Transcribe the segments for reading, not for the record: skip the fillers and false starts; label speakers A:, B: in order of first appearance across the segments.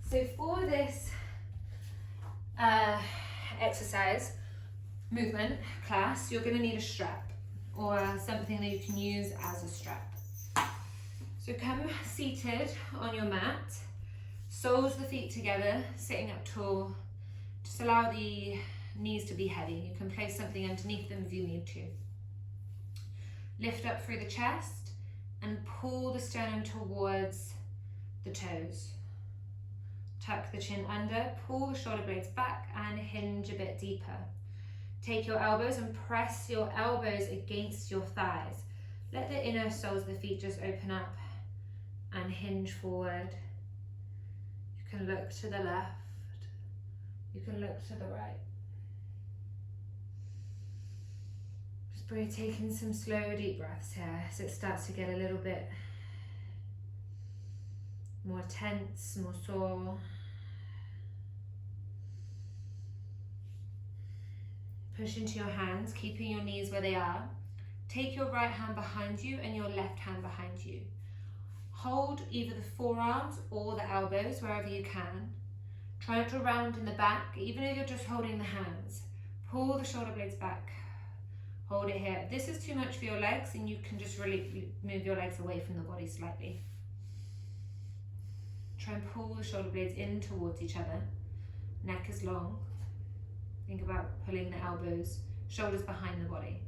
A: So for this exercise, movement class, you're going to need a strap or something that you can use as a strap. So come seated on your mat, soles the feet together, sitting up tall. Just allow the knees to be heavy. You can place something underneath them if you need to. Lift up through the chest and pull the sternum towards the toes. Tuck the chin under, pull the shoulder blades back and hinge a bit deeper. Take your elbows and press your elbows against your thighs. Let the inner soles of the feet just open up and hinge forward. You can look to the left. You can look to the right. Just taking some slow, deep breaths here as it starts to get a little bit more tense, more sore. Push into your hands, keeping your knees where they are. Take your right hand behind you and your left hand behind you. Hold either the forearms or the elbows wherever you can. Try not to round in the back, even if you're just holding the hands. Pull the shoulder blades back. Hold it here. If this is too much for your legs, then you can just really move your legs away from the body slightly. Try and pull the shoulder blades in towards each other. Neck is long. Think about pulling the elbows, shoulders behind the body.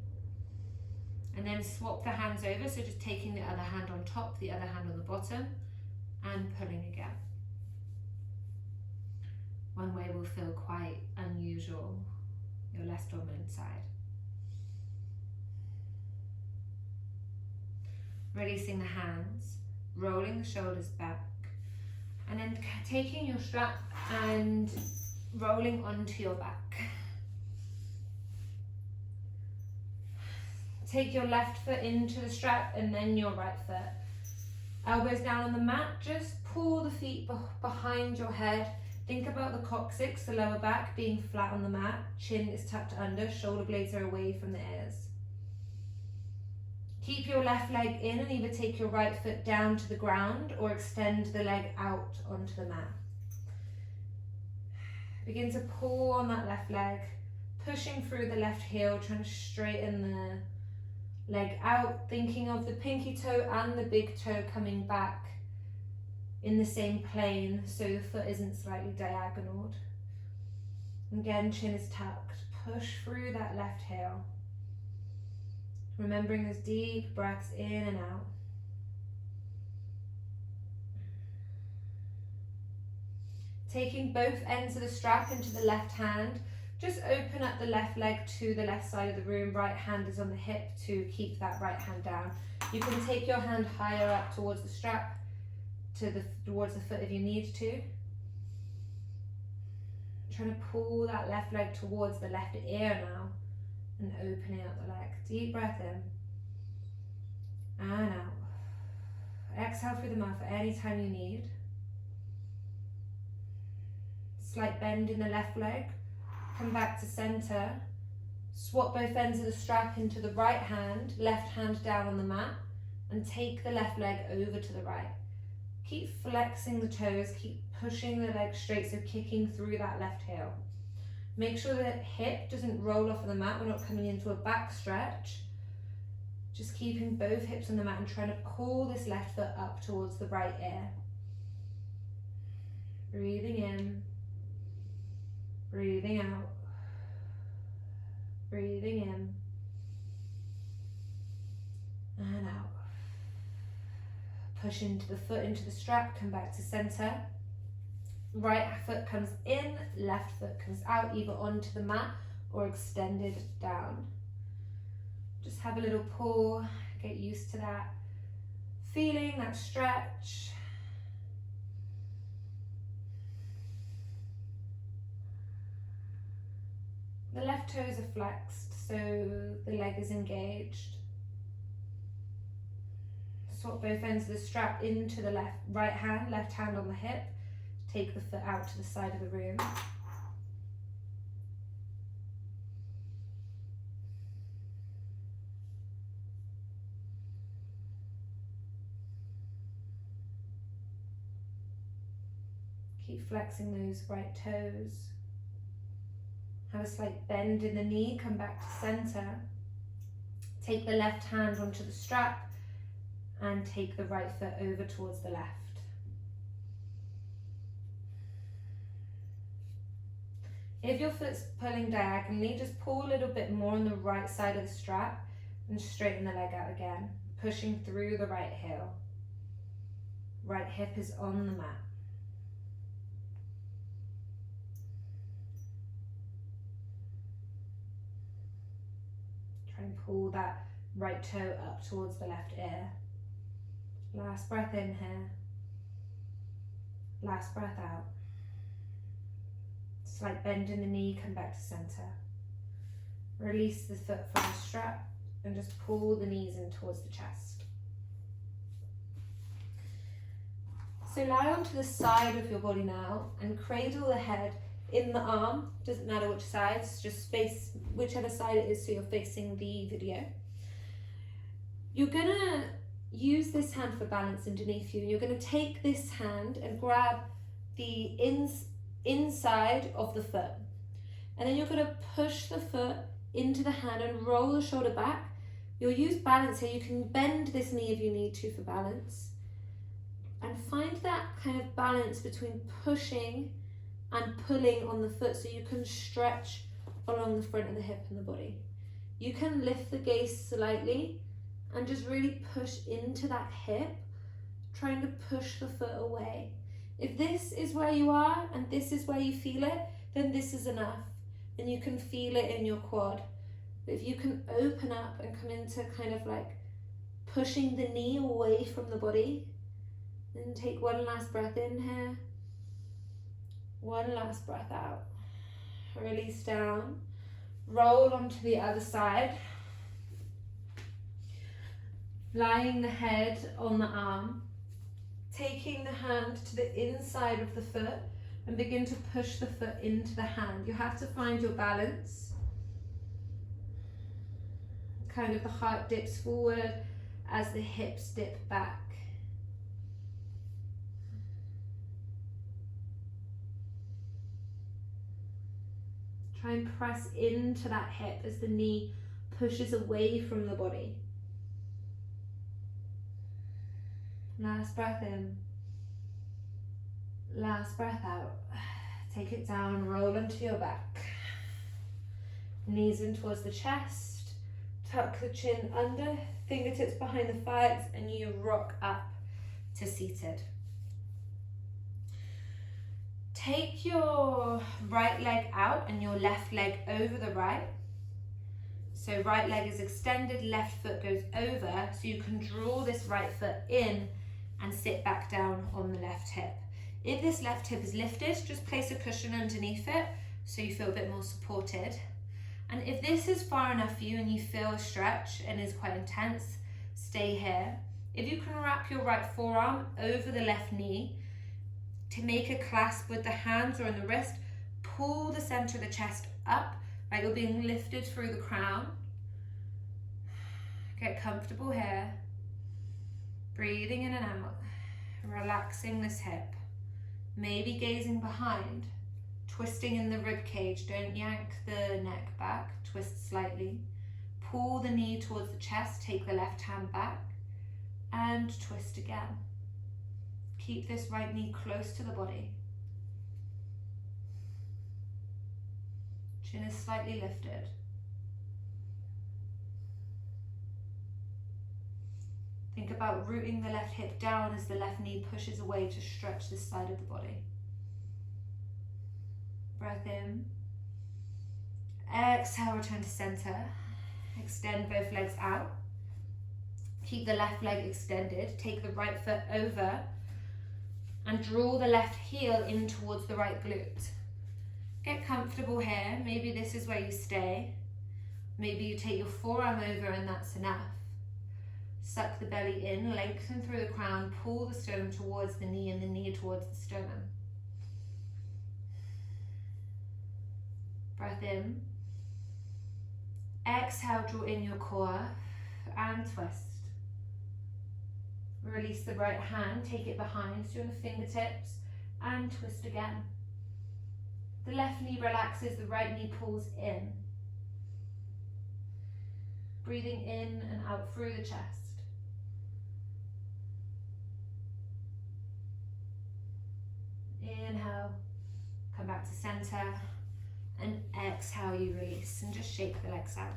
A: And then swap the hands over, so just taking the other hand on top, the other hand on the bottom, and pulling again. One way will feel quite unusual, your less dominant side. Releasing the hands, rolling the shoulders back, and then taking your strap and rolling onto your back. Take your left foot into the strap and then your right foot. Elbows down on the mat, just pull the feet behind your head. Think about the coccyx, the lower back, being flat on the mat. Chin is tucked under, shoulder blades are away from the ears. Keep your left leg in and either take your right foot down to the ground or extend the leg out onto the mat. Begin to pull on that left leg, pushing through the left heel, trying to straighten the leg out, thinking of the pinky toe and the big toe coming back in the same plane so the foot isn't slightly diagonal. Again, chin is tucked. Push through that left heel. Remembering those deep breaths in and out. Taking both ends of the strap into the left hand, just open up the left leg to the left side of the room. Right hand is on the hip to keep that right hand down. You can take your hand higher up towards the strap, towards the foot if you need to. Trying to pull that left leg towards the left ear now and opening up the leg. Deep breath in and out. Exhale through the mouth at any time you need. Slight bend in the left leg. Come back to center. Swap both ends of the strap into the right hand, left hand down on the mat, and take the left leg over to the right. Keep flexing the toes, keep pushing the leg straight, so kicking through that left heel. Make sure that hip doesn't roll off of the mat, we're not coming into a back stretch. Just keeping both hips on the mat and trying to pull this left foot up towards the right ear. Breathing in, breathing out, breathing in and out. Push into the foot, into the strap, come back to center. Right foot comes in, left foot comes out, either onto the mat or extended down. Just have a little pull, get used to that. Feeling that stretch. The left toes are flexed, so the leg is engaged. Swap both ends of the strap into the right hand on the hip. Take the foot out to the side of the room. Keep flexing those right toes. Have a slight bend in the knee, come back to center. Take the left hand onto the strap and take the right foot over towards the left. If your foot's pulling diagonally, just pull a little bit more on the right side of the strap and straighten the leg out again, pushing through the right heel. Right hip is on the mat. Try and pull that right toe up towards the left ear. Last breath in here. Last breath out. Slight bend in the knee, come back to center. Release the foot from the strap and just pull the knees in towards the chest. So lie onto the side of your body now and cradle the head in the arm. Doesn't matter which sides, just face whichever side it is so you're facing the video. You're gonna use this hand for balance underneath you. You're gonna take this hand and grab the inside of the foot. And then you're gonna push the foot into the hand and roll the shoulder back. You'll use balance here. You can bend this knee if you need to for balance. And find that kind of balance between pushing and pulling on the foot so you can stretch along the front of the hip and the body. You can lift the gaze slightly and just really push into that hip, trying to push the foot away. If this is where you are and this is where you feel it, then this is enough and you can feel it in your quad. But if you can open up and come into kind of like pushing the knee away from the body, then take one last breath in here. One last breath out. Release down. Roll onto the other side. Lying the head on the arm. Taking the hand to the inside of the foot and begin to push the foot into the hand. You have to find your balance. Kind of the heart dips forward as the hips dip back. Try and press into that hip as the knee pushes away from the body. Last breath in. Last breath out. Take it down, roll onto your back. Knees in towards the chest. Tuck the chin under, fingertips behind the thighs, and you rock up to seated. Take your right leg out and your left leg over the right. So right leg is extended, left foot goes over, so you can draw this right foot in and sit back down on the left hip. If this left hip is lifted, just place a cushion underneath it so you feel a bit more supported. And if this is far enough for you and you feel a stretch and is quite intense, stay here. If you can wrap your right forearm over the left knee to make a clasp with the hands or on the wrist, pull the center of the chest up, like you're being lifted through the crown. Get comfortable here. Breathing in and out, relaxing this hip. Maybe gazing behind, twisting in the rib cage. Don't yank the neck back, twist slightly. Pull the knee towards the chest, take the left hand back, and twist again. Keep this right knee close to the body. Chin is slightly lifted. Think about rooting the left hip down as the left knee pushes away to stretch this side of the body. Breath in. Exhale, return to center. Extend both legs out. Keep the left leg extended. Take the right foot over and draw the left heel in towards the right glute. Get comfortable here. Maybe this is where you stay. Maybe you take your forearm over and that's enough. Suck the belly in, lengthen through the crown, pull the sternum towards the knee and the knee towards the sternum. Breath in. Exhale, draw in your core and twist. Release the right hand, take it behind, so on the fingertips, and twist again. The left knee relaxes, the right knee pulls in. Breathing in and out through the chest. Inhale, come back to center, and exhale, you release, and just shake the legs out.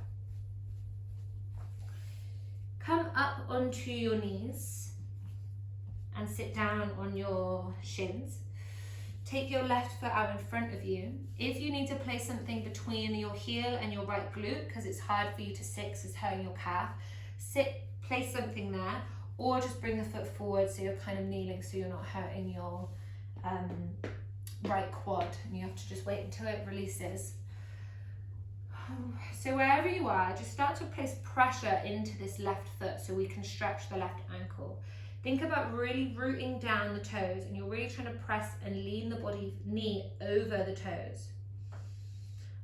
A: Come up onto your knees and sit down on your shins. Take your left foot out in front of you. If you need to place something between your heel and your right glute, because it's hard for you to sit because it's hurting your calf, place something there, or just bring the foot forward so you're kind of kneeling so you're not hurting your right quad, and you have to just wait until it releases. So wherever you are, just start to place pressure into this left foot so we can stretch the left ankle. Think about really rooting down the toes, and you're really trying to press and lean the knee over the toes.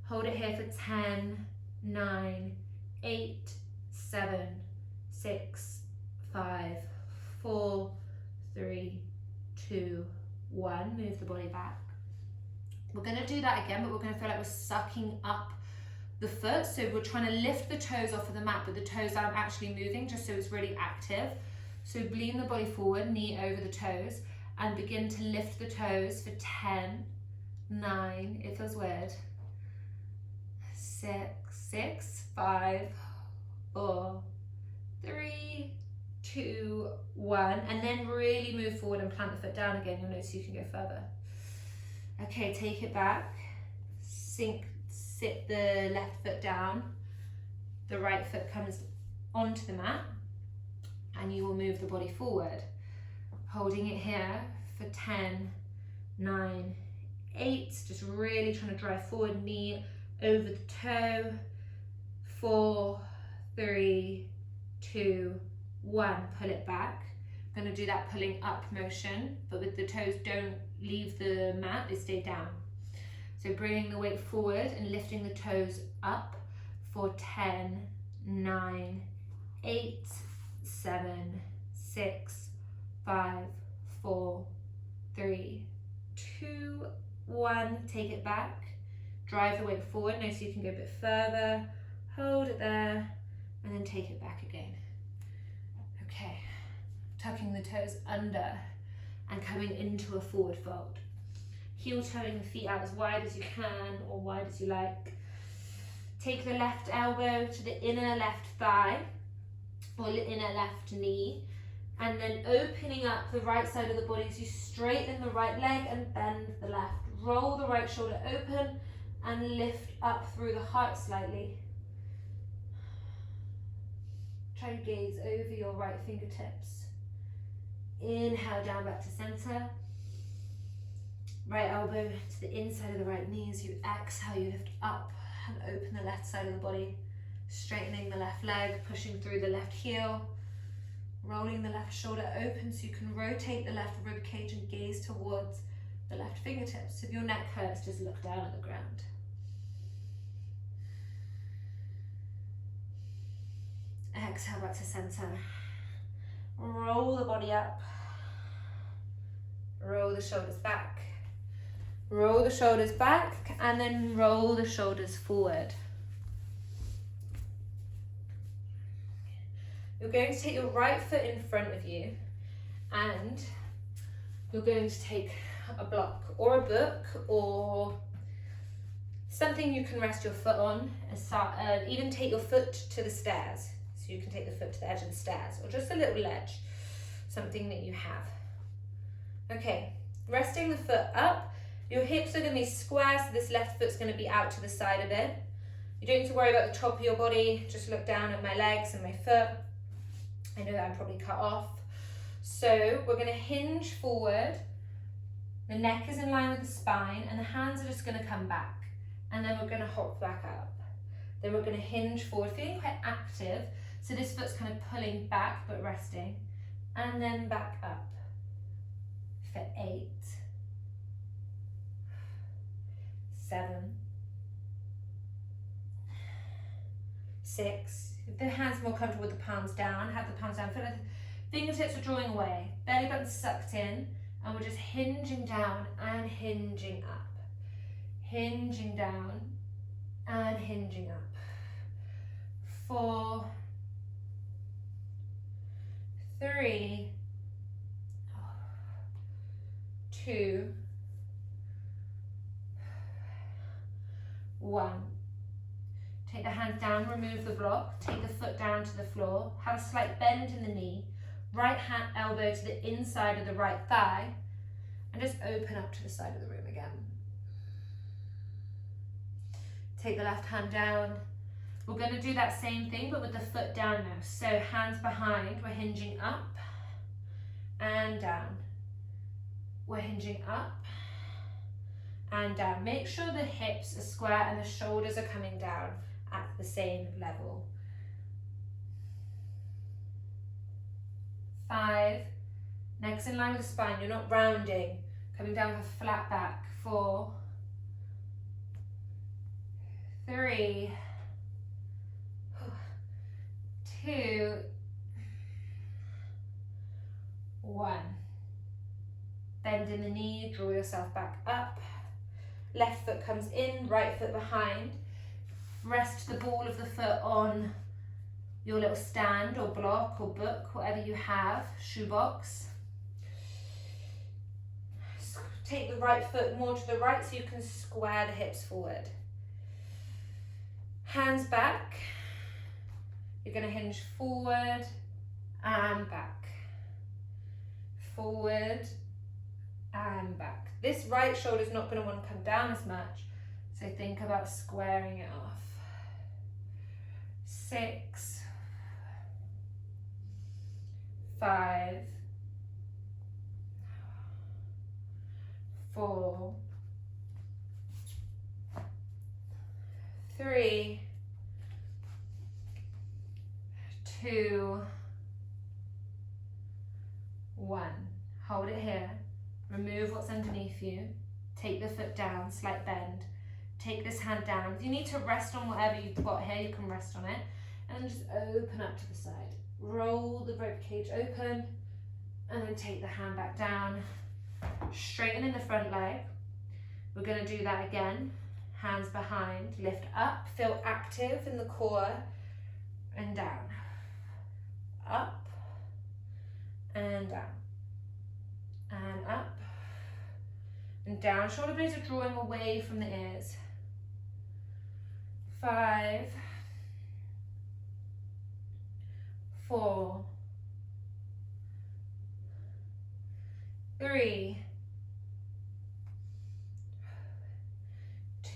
A: Hold it here for 10, 9, 8, 7, 6, 5, 4, 3, 2, 1. Move the body back. We're going to do that again, but we're going to feel like we're sucking up the foot. So we're trying to lift the toes off of the mat, but the toes aren't actually moving, just so it's really active. So lean the body forward, knee over the toes, and begin to lift the toes for 10, 9, it feels weird, 6, 5, 4, 3, 2, 1, and then really move forward and plant the foot down again. You'll notice you can go further. Okay, take it back, sit the left foot down, the right foot comes onto the mat, and you will move the body forward, holding it here for 10, 9, 8, just really trying to drive forward, knee over the toe, 4, 3, 2, 1, pull it back. I'm going to do that pulling up motion, but with the toes don't leave the mat, they stay down. So bringing the weight forward and lifting the toes up for 10, 9, 8, 7, 6, 5, 4, 3, 2, 1. Take it back. Drive the weight forward. Notice you can go a bit further. Hold it there, and then take it back again. Okay. Tucking the toes under and coming into a forward fold. Heel toeing the feet out as wide as you can, or wide as you like. Take the left elbow to the inner left thigh, or inner left knee, and then opening up the right side of the body as you straighten the right leg and bend the left. Roll the right shoulder open and lift up through the heart slightly. Try to gaze over your right fingertips. Inhale down back to center. Right elbow to the inside of the right knee. As you exhale, you lift up and open the left side of the body. Straightening the left leg, pushing through the left heel. Rolling the left shoulder open so you can rotate the left rib cage and gaze towards the left fingertips. If your neck hurts, just look down at the ground. Exhale back to center. Roll the body up. Roll the shoulders back. Roll the shoulders back, and then roll the shoulders forward. You're going to take your right foot in front of you, and you're going to take a block or a book or something you can rest your foot on, and even take your foot to the stairs. So you can take the foot to the edge of the stairs, or just a little ledge, something that you have. Okay, resting the foot up, your hips are going to be square, so this left foot's going to be out to the side a bit. You don't need to worry about the top of your body, just look down at my legs and my foot. I know that I'm probably cut off. So we're going to hinge forward, the neck is in line with the spine, and the hands are just going to come back. And then we're going to hop back up. Then we're going to hinge forward, feeling quite active. So this foot's kind of pulling back but resting. And then back up for 8, 7, 6. If the hand's more comfortable with the palms down, have the palms down. Feel like the fingertips are drawing away. Belly button sucked in, And we're just hinging down and hinging up. Hinging down and hinging up. 4, 3, 2, 1. Take the hands down, remove the block, take the foot down to the floor, have a slight bend in the knee, right hand elbow to the inside of the right thigh, and just open up to the side of the room again. Take the left hand down. We're going to do that same thing but with the foot down now. So hands behind, we're hinging up and down. We're hinging up and down. Make sure the hips are square and the shoulders are coming down at the same level. 5, neck's in line with the spine, you're not rounding, coming down with a flat back. 4, 3, 2, 1. Bend in the knee, draw yourself back up. Left foot comes in, right foot behind. Rest the ball of the foot on your little stand or block or book, whatever you have, shoebox. Take the right foot more to the right so you can square the hips forward. Hands back. You're going to hinge forward and back. Forward and back. This right shoulder is not going to want to come down as much, so think about squaring it off. 6, 5, 4, 3, 2, 1. Hold it here. Remove what's underneath you. Take the foot down, slight bend. Take this hand down. If you need to rest on whatever you've got here, you can rest on it. And then just open up to the side. Roll the ribcage open and then take the hand back down. Straighten in the front leg. We're going to do that again. Hands behind, lift up, feel active in the core and down. Up and down. And up and down. Shoulder blades are drawing away from the ears. 5, 4, 3,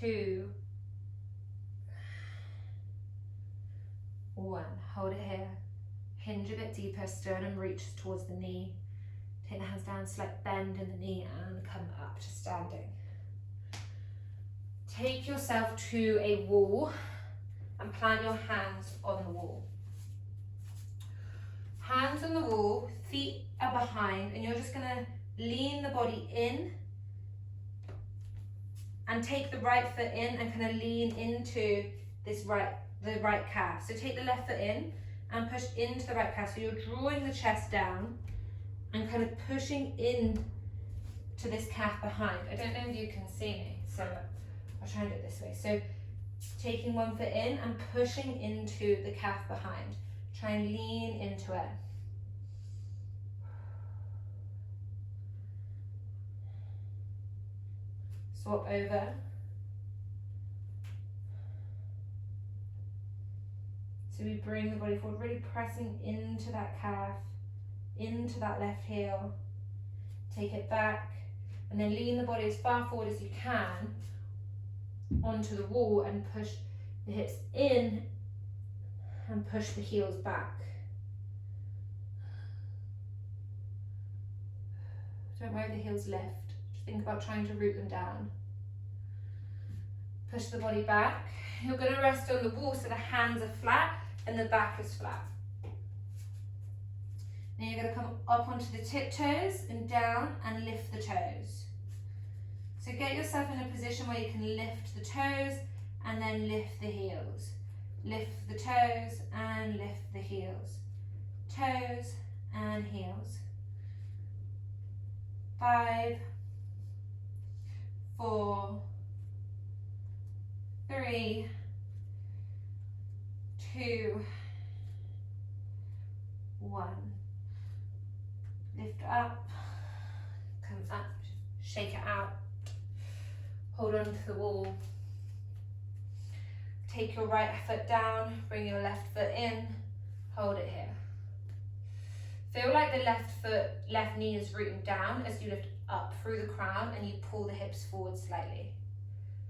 A: 2, 1. Hold it here. Hinge a bit deeper, sternum reaches towards the knee. Take the hands down, slight bend in the knee and come up to standing. Take yourself to a wall and plant your hands on the wall. Hands on the wall, feet are behind, and you're just going to lean the body in and take the right foot in and kind of lean into this the right calf. So take the left foot in and push into the right calf. So you're drawing the chest down and kind of pushing in to this calf behind. I don't know if you can see me, so I'll try and do it this way. So taking one foot in and pushing into the calf behind. Try and lean into it. Swap over. So we bring the body forward, really pressing into that calf, into that left heel. Take it back and then lean the body as far forward as you can onto the wall and push the hips in and push the heels back. Don't worry if the heels lift. Just think about trying to root them down. Push the body back. You're going to rest on the wall so the hands are flat and the back is flat. Then you're going to come up onto the tiptoes and down and lift the toes. So get yourself in a position where you can lift the toes and then lift the heels. Lift the toes and lift the heels. Toes and heels. 5, 4, 3, 2, 1. Lift up, come up, shake it out, hold on to the wall. Take your right foot down, bring your left foot in, hold it here. Feel like the left knee is rooting down as you lift up through the crown and you pull the hips forward slightly.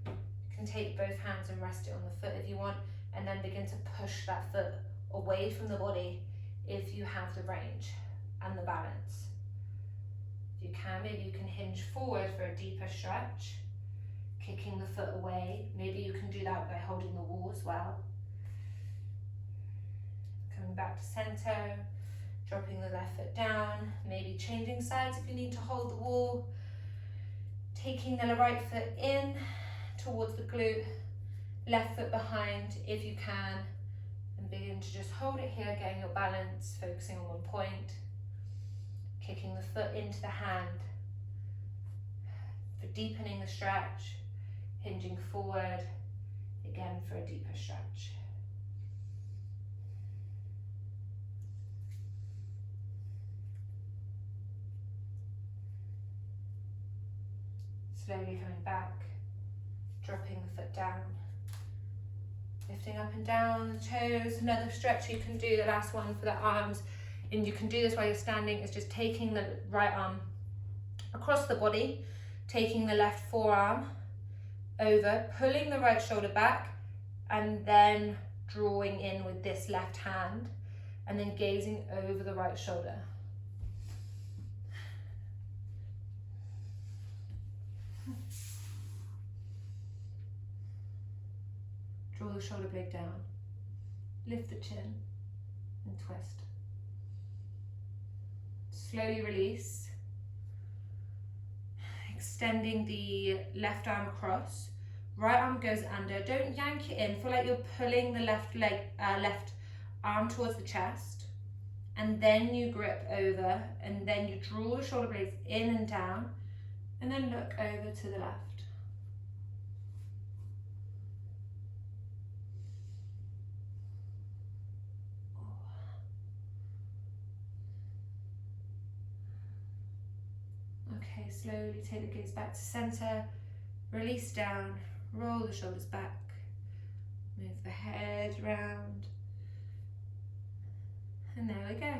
A: You can take both hands and rest it on the foot if you want, and then begin to push that foot away from the body if you have the range and the balance. If you can, maybe you can hinge forward for a deeper stretch, kicking the foot away. Maybe you can do that by holding the wall as well. Coming back to center, dropping the left foot down, maybe changing sides if you need to hold the wall. Taking the right foot in towards the glute, left foot behind if you can, and begin to just hold it here, getting your balance, focusing on one point. Kicking the foot into the hand for deepening the stretch, hinging forward, again for a deeper stretch. Slowly coming back, dropping the foot down, lifting up and down the toes. Another stretch you can do, the last one for the arms, and you can do this while you're standing, is just taking the right arm across the body, taking the left forearm over, pulling the right shoulder back, and then drawing in with this left hand, and then gazing over the right shoulder. Draw the shoulder blade down, lift the chin, and twist. Slowly release, extending the left arm across, right arm goes under. Don't yank it in, feel like you're pulling the left arm towards the chest, and then you grip over, and then you draw the shoulder blades in and down, and then look over to the left. Okay, slowly take the gaze back to center, release down, roll the shoulders back, move the head round, and there we go.